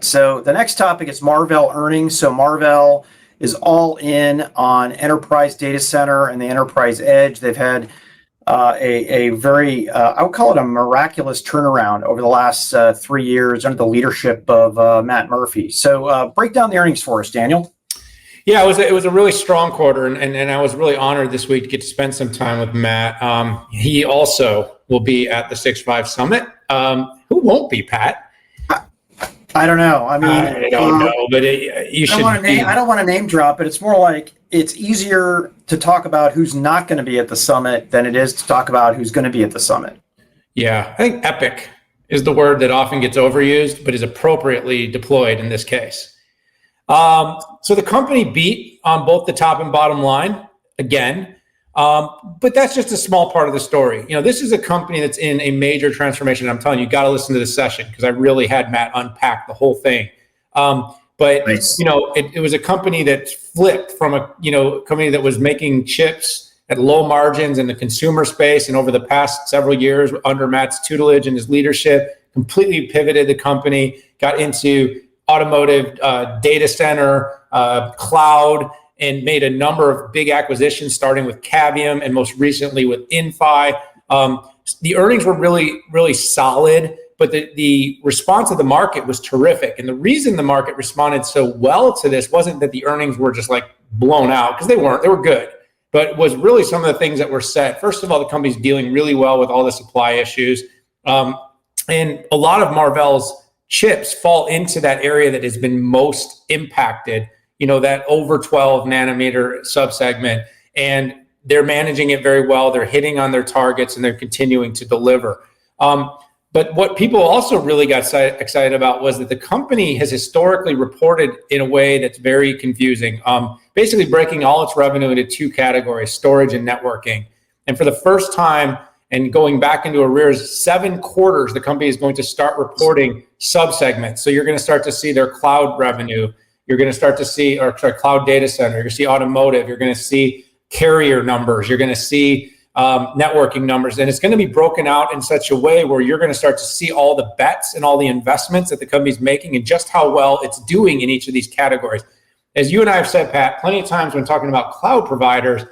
So the next topic is Marvell earnings. So Marvell is all in on enterprise data center and the enterprise edge. They've had a very, I would call it a miraculous turnaround over the last 3 years under the leadership of Matt Murphy. So break down the earnings for us, Daniel. Yeah, it was a really strong quarter, and I was really honored this week to get to spend some time with Matt. He also will be at the 6.5 Summit. Who won't be, Pat? I don't know. I mean, I don't know, but you should. I don't want to name drop, but it's more like it's easier to talk about who's not going to be at the summit than it is to talk about who's going to be at the summit. Yeah, I think epic is the word that often gets overused, but is appropriately deployed in this case. So the company beat on both the top and bottom line again, but that's just a small part of the story. This is a company that's in a major transformation. I'm telling you, got to listen to this session because I really had Matt unpack the whole thing. But nice. It was a company that flipped from a company that was making chips at low margins in the consumer space, and over the past several years under Matt's tutelage and his leadership, completely pivoted the company, got into automotive, data center, cloud, and made a number of big acquisitions, starting with Cavium and most recently with Inphi. The earnings were really, really solid, but the response of the market was terrific. And the reason the market responded so well to this wasn't that the earnings were just like blown out, because they weren't. They were good, but was really some of the things that were said. First of all, the company's dealing really well with all the supply issues. And a lot of Marvell's chips fall into that area that has been most impacted, that over 12 nanometer subsegment, and they're managing it very well. They're hitting on their targets and they're continuing to deliver. But what people also really got excited about was that the company has historically reported in a way that's very confusing, basically breaking all its revenue into two categories, storage and networking. And for the first time, and going back into arrears, 7 quarters, the company is going to start reporting subsegments. So you're going to start to see their cloud revenue. You're going to start to see, cloud data center. You're going to see automotive. You're going to see carrier numbers. You're going to see networking numbers. And it's going to be broken out in such a way where you're going to start to see all the bets and all the investments that the company's making and just how well it's doing in each of these categories. As you and I have said, Pat, plenty of times when talking about cloud providers,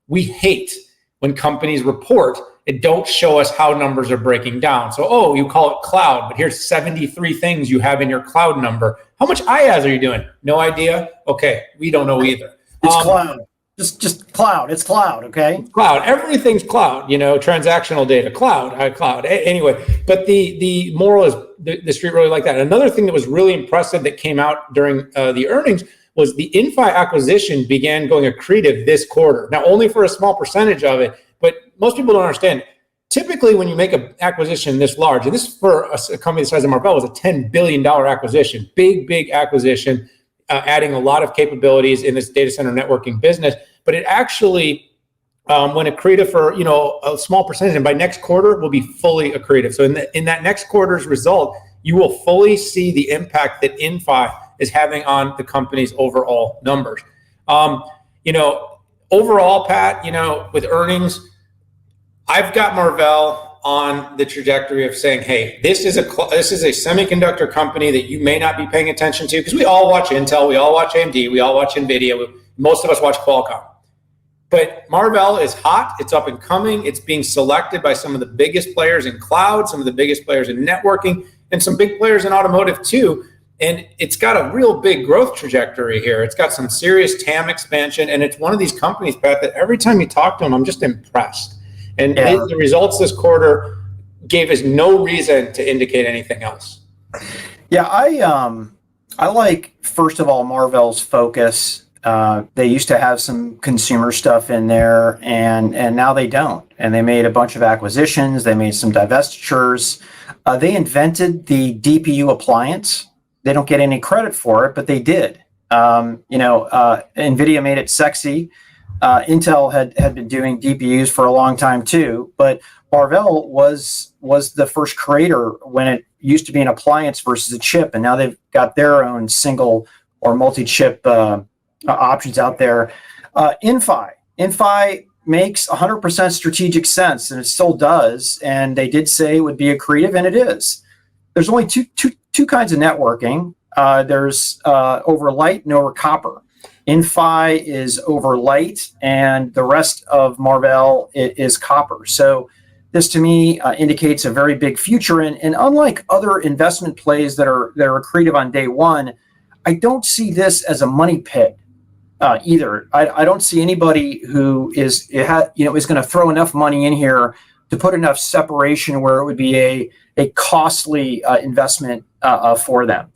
we hate when companies report and don't show us how numbers are breaking down. So, you call it cloud, but here's 73 things you have in your cloud number. How much IaaS are you doing? No idea? Okay, we don't know either. It's cloud. Just cloud. It's cloud, okay? Cloud. Everything's cloud, transactional data, cloud. Anyway, but the moral is the street really like that. Another thing that was really impressive that came out during the earnings was the Inphi acquisition began going accretive this quarter. Now, only for a small percentage of it, but most people don't understand. Typically, when you make an acquisition this large, and this for a company the size of Marvell was a $10 billion acquisition, big acquisition, adding a lot of capabilities in this data center networking business. But it actually went accretive for a small percentage, and by next quarter will be fully accretive. So in that next quarter's result, you will fully see the impact that Inphi is having on the company's overall numbers. Overall, Pat, with earnings, I've got Marvell on the trajectory of saying, hey, this is a semiconductor company that you may not be paying attention to, because we all watch Intel, we all watch AMD, we all watch NVIDIA, most of us watch Qualcomm. But Marvell is hot, it's up and coming, it's being selected by some of the biggest players in cloud, some of the biggest players in networking, and some big players in automotive too. And it's got a real big growth trajectory here. It's got some serious TAM expansion, and it's one of these companies, Pat, that every time you talk to them, I'm just impressed. And the results this quarter gave us no reason to indicate anything else. Yeah, I like, first of all, Marvell's focus. They used to have some consumer stuff in there, and now they don't. And they made a bunch of acquisitions. They made some divestitures. They invented the DPU appliance. They don't get any credit for it, but they did. NVIDIA made it sexy. Intel had been doing DPUs for a long time too, but Marvell was the first creator when it used to be an appliance versus a chip, and now they've got their own single or multi-chip options out there. Inphi makes 100% strategic sense, and it still does. And they did say it would be accretive, and it is. There's only two kinds of networking. there's over light and over copper. Inphi is over light, and the rest of Marvell is copper. So this to me indicates a very big future. And unlike other investment plays that are accretive on day one, I don't see this as a money pit either. I don't see anybody who is going to throw enough money in here to put enough separation where it would be a costly investment for them.